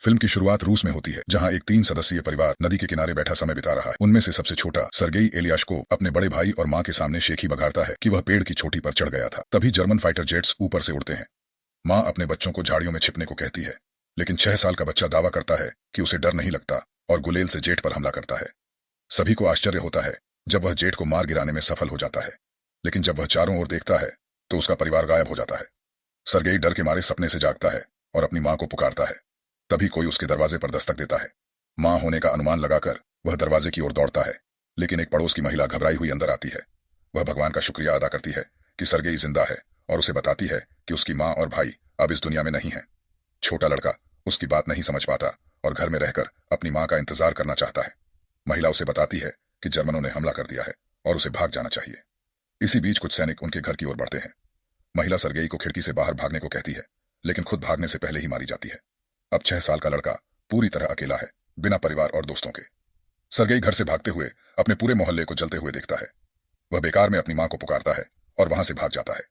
Film की शुरुआत रूस में होती है, जहां एक 3 सदस्यीय परिवार नदी के किनारे बैठा समय बिता रहा है। उनमें से सबसे छोटा सर्गेई एलियाशको अपने बड़े भाई और माँ के सामने शेखी बघाड़ता है कि वह पेड़ की चोटी पर चढ़ गया था। तभी जर्मन फाइटर जेट्स ऊपर से उड़ते हैं। माँ अपने बच्चों को झाड़ियों में छिपने को कहती है, लेकिन 6 साल का बच्चा दावा करता है कि उसे डर नहीं लगता और गुलेल से जेट पर हमला करता है। सभी को आश्चर्य होता है जब वह जेट को मार गिराने में सफल हो जाता है, लेकिन जब वह चारों ओर देखता है तो उसका परिवार गायब हो जाता है। सर्गेई डर के मारे सपने से जागता है और अपनी माँ को पुकारता है। तभी कोई उसके दरवाजे पर दस्तक देता है। माँ होने का अनुमान लगाकर वह दरवाजे की ओर दौड़ता है, लेकिन एक पड़ोस की महिला घबराई हुई अंदर आती है। वह भगवान का शुक्रिया अदा करती है कि सर्गेई जिंदा है और उसे बताती है कि उसकी माँ और भाई अब इस दुनिया में नहीं है। छोटा लड़का उसकी बात नहीं समझ पाता और घर में रहकर अपनी माँ का इंतजार करना चाहता है। महिला उसे बताती है कि जर्मनों ने हमला कर दिया है और उसे भाग जाना चाहिए। इसी बीच कुछ सैनिक उनके घर की ओर बढ़ते हैं। महिला सर्गेई को खिड़की से बाहर भागने को कहती है, लेकिन खुद भागने से पहले ही मारी जाती है। अब 6 साल का लड़का पूरी तरह अकेला है, बिना परिवार और दोस्तों के। सर्गेई घर से भागते हुए अपने पूरे मोहल्ले को जलते हुए देखता है। वह बेकार में अपनी माँ को पुकारता है और वहां से भाग जाता है।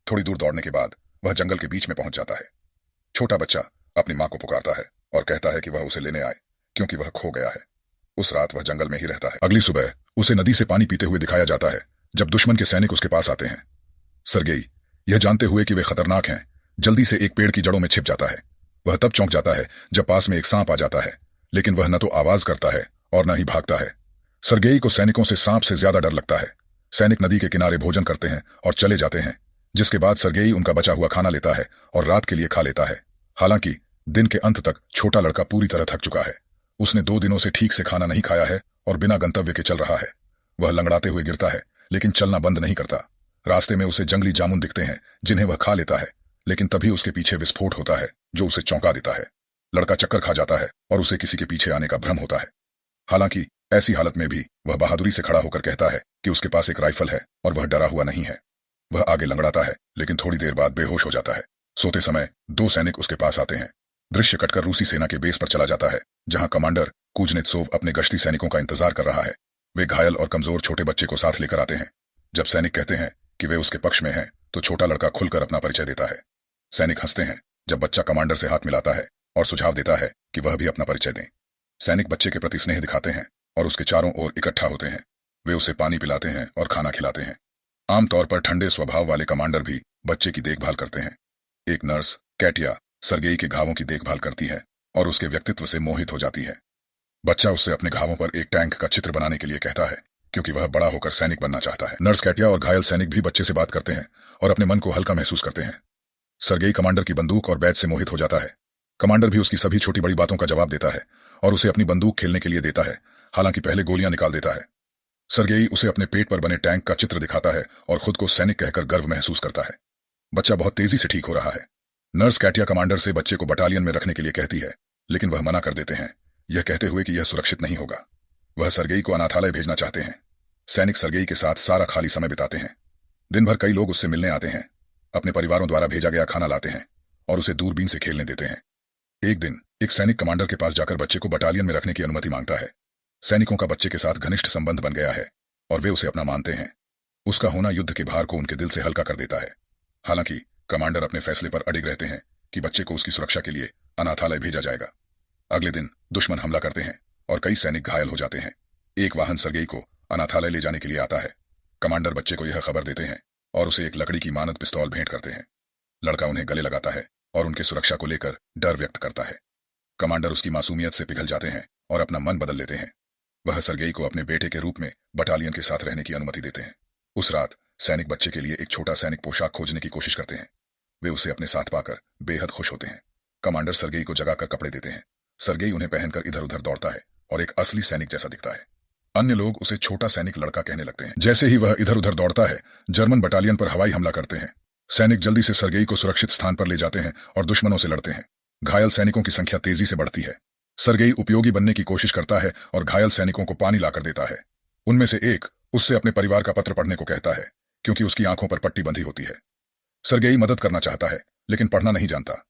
थोड़ी दूर दौड़ने के बाद वह जंगल के बीच में पहुंच जाता है। छोटा बच्चा अपनी माँ को पुकारता है और कहता है कि वह उसे लेने आए, क्योंकि वह खो गया है। उस रात वह जंगल में ही रहता है। अगली सुबह उसे नदी से पानी पीते हुए दिखाया जाता है, जब दुश्मन के सैनिक उसके पास आते हैं। सर्गेई यह जानते हुए कि वे खतरनाक हैं, जल्दी से एक पेड़ की जड़ों में छिप जाता है। वह तब चौंक जाता है जब पास में एक सांप आ जाता है, लेकिन वह न तो आवाज करता है और न ही भागता है। सर्गेई को सैनिकों से सांप से ज्यादा डर लगता है। सैनिक नदी के किनारे भोजन करते हैं और चले जाते हैं, जिसके बाद सर्गेई उनका बचा हुआ खाना लेता है और रात के लिए खा लेता है। हालांकि दिन के अंत तक छोटा लड़का पूरी तरह थक चुका है। उसने 2 दिनों से ठीक से खाना नहीं खाया है और बिना गंतव्य के चल रहा है। वह लंगड़ाते हुए गिरता है, लेकिन चलना बंद नहीं करता। रास्ते में उसे जंगली जामुन दिखते हैं, जिन्हें वह खा लेता है, लेकिन तभी उसके पीछे विस्फोट होता है जो उसे चौंका देता है। लड़का चक्कर खा जाता है और उसे किसी के पीछे आने का भ्रम होता है। हालांकि ऐसी हालत में भी वह बहादुरी से खड़ा होकर कहता है कि उसके पास एक राइफल है और वह डरा हुआ नहीं है। वह आगे लंगड़ाता है, लेकिन थोड़ी देर बाद बेहोश हो जाता है। सोते समय 2 सैनिक उसके पास आते हैं। दृश्य कटकर रूसी सेना के बेस पर चला जाता है, जहां कमांडर कुजनेत्सोव अपने गश्ती सैनिकों का इंतजार कर रहा है। वे घायल और कमजोर छोटे बच्चे को साथ लेकर आते हैं। जब सैनिक कहते हैं कि वे उसके पक्ष में हैं, तो छोटा लड़का खुलकर अपना परिचय देता है। सैनिक हंसते हैं जब बच्चा कमांडर से हाथ मिलाता है और सुझाव देता है कि वह भी अपना परिचय दें। सैनिक बच्चे के प्रति स्नेह दिखाते हैं और उसके चारों ओर इकट्ठा होते हैं। वे उसे पानी पिलाते हैं और खाना खिलाते हैं। आमतौर पर ठंडे स्वभाव वाले कमांडर भी बच्चे की देखभाल करते हैं। एक नर्स कैटिया सर्गेई के घावों की देखभाल करती है और उसके व्यक्तित्व से मोहित हो जाती है। बच्चा उससे अपने घावों पर एक टैंक का चित्र बनाने के लिए कहता है, क्योंकि वह बड़ा होकर सैनिक बनना चाहता है। नर्स कैटिया और घायल सैनिक भी बच्चे से बात करते हैं और अपने मन को हल्का महसूस करते हैं। सर्गेई कमांडर की बंदूक और बैज से मोहित हो जाता है। कमांडर भी उसकी सभी छोटी बड़ी बातों का जवाब देता है और उसे अपनी बंदूक खेलने के लिए देता है, हालांकि पहले गोलियां निकाल देता है। सर्गेई उसे अपने पेट पर बने टैंक का चित्र दिखाता है और खुद को सैनिक कहकर गर्व महसूस करता है। बच्चा बहुत तेजी से ठीक हो रहा है। नर्स कैटिया कमांडर से बच्चे को बटालियन में रखने के लिए कहती है, लेकिन वह मना कर देते हैं, यह कहते हुए कि यह सुरक्षित नहीं होगा। वह सर्गेई को अनाथालय भेजना चाहते हैं। सैनिक सर्गेई के साथ सारा खाली समय बिताते हैं। दिन भर कई लोग उससे मिलने आते हैं, अपने परिवारों द्वारा भेजा गया खाना लाते हैं और उसे दूरबीन से खेलने देते हैं। एक दिन एक सैनिक कमांडर के पास जाकर बच्चे को बटालियन में रखने की अनुमति मांगता है। सैनिकों का बच्चे के साथ घनिष्ठ संबंध बन गया है और वे उसे अपना मानते हैं। उसका होना युद्ध के भार को उनके दिल से हल्का कर देता है। हालांकि कमांडर अपने फैसले पर अडिग रहते हैं कि बच्चे को उसकी सुरक्षा के लिए अनाथालय भेजा जाएगा। अगले दिन दुश्मन हमला करते हैं और कई सैनिक घायल हो जाते हैं। एक वाहन सर्गेई को अनाथालय ले जाने के लिए आता है। कमांडर बच्चे को यह खबर देते हैं और उसे एक लकड़ी की मानद पिस्तौल भेंट करते हैं। लड़का उन्हें गले लगाता है और उनके सुरक्षा को लेकर डर व्यक्त करता है। कमांडर उसकी मासूमियत से पिघल जाते हैं और अपना मन बदल लेते हैं। वह सर्गेई को अपने बेटे के रूप में बटालियन के साथ रहने की अनुमति देते हैं। उस रात सैनिक बच्चे के लिए एक छोटा सैनिक पोशाक खोजने की कोशिश करते हैं। वे उसे अपने साथ पाकर बेहद खुश होते हैं। कमांडर सर्गेई को जगाकर कपड़े देते हैं। सर्गेई उन्हें पहनकर इधर उधर दौड़ता है और एक असली सैनिक जैसा दिखता है। अन्य लोग उसे छोटा सैनिक लड़का कहने लगते हैं। जैसे ही वह इधर उधर दौड़ता है, जर्मन बटालियन पर हवाई हमला करते हैं। सैनिक जल्दी से सर्गेई को सुरक्षित स्थान पर ले जाते हैं और दुश्मनों से लड़ते हैं। घायल सैनिकों की संख्या तेजी से बढ़ती है। सर्गेई उपयोगी बनने की कोशिश करता है और घायल सैनिकों को पानी लाकर देता है। उनमें से एक उससे अपने परिवार का पत्र पढ़ने को कहता है, क्योंकि उसकी आंखों पर पट्टी बंधी होती है। सर्गेई मदद करना चाहता है, लेकिन पढ़ना नहीं जानता।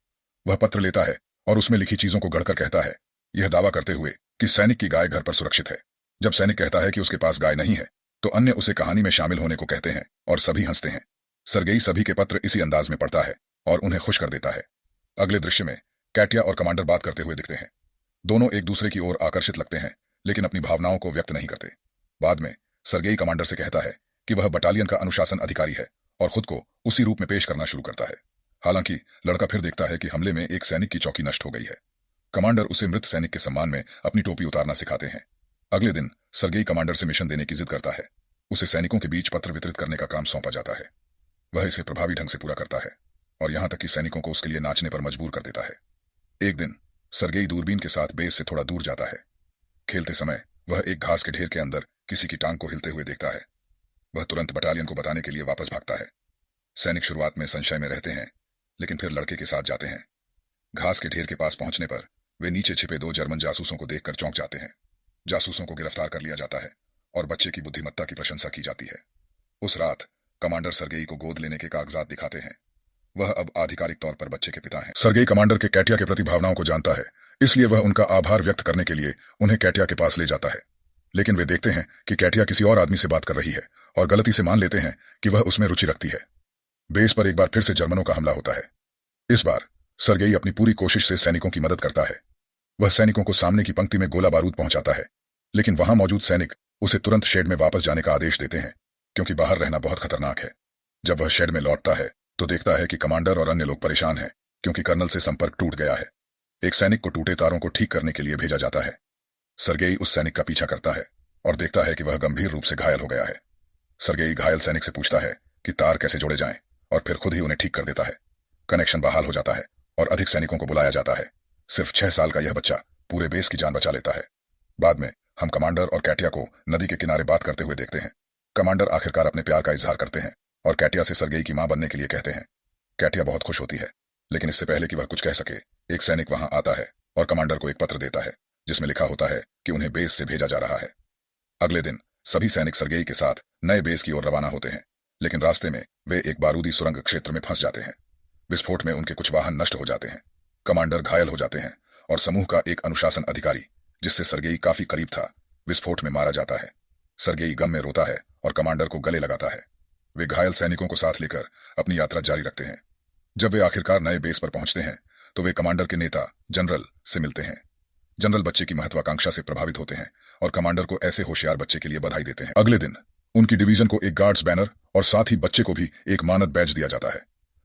वह पत्र लेता है और उसमें लिखी चीजों को गढ़कर कहता है, यह दावा करते हुए कि सैनिक की गाय घर पर सुरक्षित है। जब सैनिक कहता है कि उसके पास गाय नहीं है, तो अन्य उसे कहानी में शामिल होने को कहते हैं और सभी हंसते हैं। सर्गेई सभी के पत्र इसी अंदाज में पढ़ता है और उन्हें खुश कर देता है। अगले दृश्य में कैटिया और कमांडर बात करते हुए दिखते हैं। दोनों एक दूसरे की ओर आकर्षित लगते हैं, लेकिन अपनी भावनाओं को व्यक्त नहीं करते। बाद में सरगेई कमांडर से कहता है कि वह बटालियन का अनुशासन अधिकारी है और खुद को उसी रूप में पेश करना शुरू करता है। हालांकि लड़का फिर देखता है कि हमले में एक सैनिक की चौकी नष्ट हो गई है। कमांडर उसे मृत सैनिक के सम्मान में अपनी टोपी उतारना सिखाते हैं। अगले दिन सरगेई कमांडर से मिशन देने की जिद करता है। उसे सैनिकों के बीच पत्र वितरित करने का काम सौंपा जाता है। वह इसे प्रभावी ढंग से पूरा करता है और यहां तक कि सैनिकों को उसके लिए नाचने पर मजबूर कर देता है। एक दिन सरगेई दूरबीन के साथ बेस से थोड़ा दूर जाता है। खेलते समय वह एक घास के ढेर के अंदर किसी की टांग को हिलते हुए देखता है। वह तुरंत बटालियन को बताने के लिए वापस भागता है। सैनिक शुरुआत में संशय में रहते हैं, लेकिन फिर लड़के के साथ जाते हैं। घास के ढेर के पास पहुंचने पर वे नीचे छिपे 2 जर्मन जासूसों को देखकर चौंक जाते हैं। जासूसों को गिरफ्तार कर लिया जाता है और बच्चे की बुद्धिमत्ता की प्रशंसा की जाती है। उस रात कमांडर सरगेई को गोद लेने के कागजात दिखाते हैं। वह अब आधिकारिक तौर पर बच्चे के पिता हैं। सरगेई कमांडर के कैटिया के प्रति भावनाओं को जानता है, इसलिए वह उनका आभार व्यक्त करने के लिए उन्हें कैटिया के पास ले जाता है। लेकिन वे देखते हैं कि कैटिया किसी और आदमी से बात कर रही है और गलती से मान लेते हैं कि वह उसमें रुचि रखती है। बेस पर एक बार फिर से जर्मनों का हमला होता है। इस बार सरगेई अपनी पूरी कोशिश से सैनिकों की मदद करता है। वह सैनिकों को सामने की पंक्ति में गोला बारूद पहुंचाता है, लेकिन वहां मौजूद सैनिक उसे तुरंत शेड में वापस जाने का आदेश देते हैं, क्योंकि बाहर रहना बहुत खतरनाक है। जब वह शेड में लौटता है तो देखता है कि कमांडर और अन्य लोग परेशान हैं, क्योंकि कर्नल से संपर्क टूट गया है। एक सैनिक को टूटे तारों को ठीक करने के लिए भेजा जाता है। सरगेई उस सैनिक का पीछा करता है और देखता है कि वह गंभीर रूप से घायल हो गया है। सरगेई घायल सैनिक से पूछता है कि तार कैसे जोड़े जाएं, और फिर खुद ही उन्हें ठीक कर देता है। कनेक्शन बहाल हो जाता है और अधिक सैनिकों को बुलाया जाता है। सिर्फ 6 साल का यह बच्चा पूरे बेस की जान बचा लेता है। बाद में हम कमांडर और कैटिया को नदी के किनारे बात करते हुए देखते हैं। कमांडर आखिरकार अपने प्यार का इजहार करते हैं और कैटिया से सरगेई की मां बनने के लिए कहते हैं। कैटिया बहुत खुश होती है, लेकिन इससे पहले कि वह कुछ कह सके, एक सैनिक वहां आता है और कमांडर को एक पत्र देता है, जिसमें लिखा होता है कि उन्हें बेस से भेजा जा रहा है। अगले दिन सभी सैनिक सरगेई के साथ नए बेस की ओर रवाना होते हैं, लेकिन रास्ते में वे एक बारूदी सुरंग क्षेत्र में फंस जाते हैं। विस्फोट में उनके कुछ वाहन नष्ट हो जाते हैं। कमांडर घायल हो जाते हैं और समूह का एक अनुशासन अधिकारी, जिससे सरगेई काफी करीब था, विस्फोट में मारा जाता है। सरगेई गम में रोता है और कमांडर को गले लगाता है। वे घायल सैनिकों को साथ लेकर अपनी यात्रा जारी रखते हैं। जब वे आखिरकार नए बेस पर पहुंचते हैं तो वे कमांडर के नेता जनरल से मिलते हैं। जनरल बच्चे की महत्वाकांक्षा से प्रभावित होते हैं और कमांडर को ऐसे होशियार बच्चे के लिए बधाई देते हैं। अगले दिन उनकी डिवीजन को एक गार्ड्स बैनर और साथ ही बच्चे को भी एक मानद बैज दिया जाता है।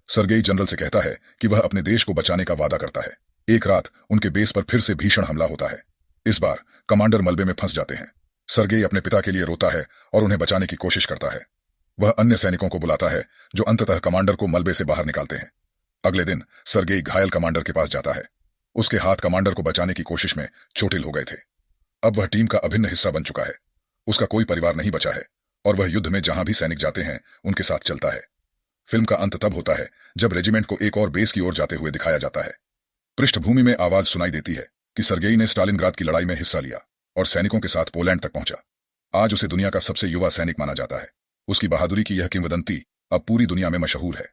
सरगेई जनरल से कहता है कि वह अपने देश को बचाने का वादा करता है। एक रात उनके बेस पर फिर से भीषण हमला होता है। इस बार कमांडर मलबे में फंस जाते हैं। सरगेई अपने पिता के लिए रोता है और उन्हें बचाने की कोशिश करता है। वह अन्य सैनिकों को बुलाता है, जो अंततः कमांडर को मलबे से बाहर निकालते हैं। अगले दिन सरगेई घायल कमांडर के पास जाता है। उसके हाथ कमांडर को बचाने की कोशिश में चोटिल हो गए थे। अब वह टीम का अभिन्न हिस्सा बन चुका है। उसका कोई परिवार नहीं बचा है और वह युद्ध में जहां भी सैनिक जाते हैं उनके साथ चलता है। फिल्म का अंत तब होता है जब रेजिमेंट को एक और बेस की ओर जाते हुए दिखाया जाता है। पृष्ठभूमि में आवाज सुनाई देती है कि सरगेई ने स्टालिनग्राद की लड़ाई में हिस्सा लिया और सैनिकों के साथ पोलैंड तक पहुंचा। आज उसे दुनिया का सबसे युवा सैनिक माना जाता है। उसकी बहादुरी की यह किंवदंती अब पूरी दुनिया में मशहूर है।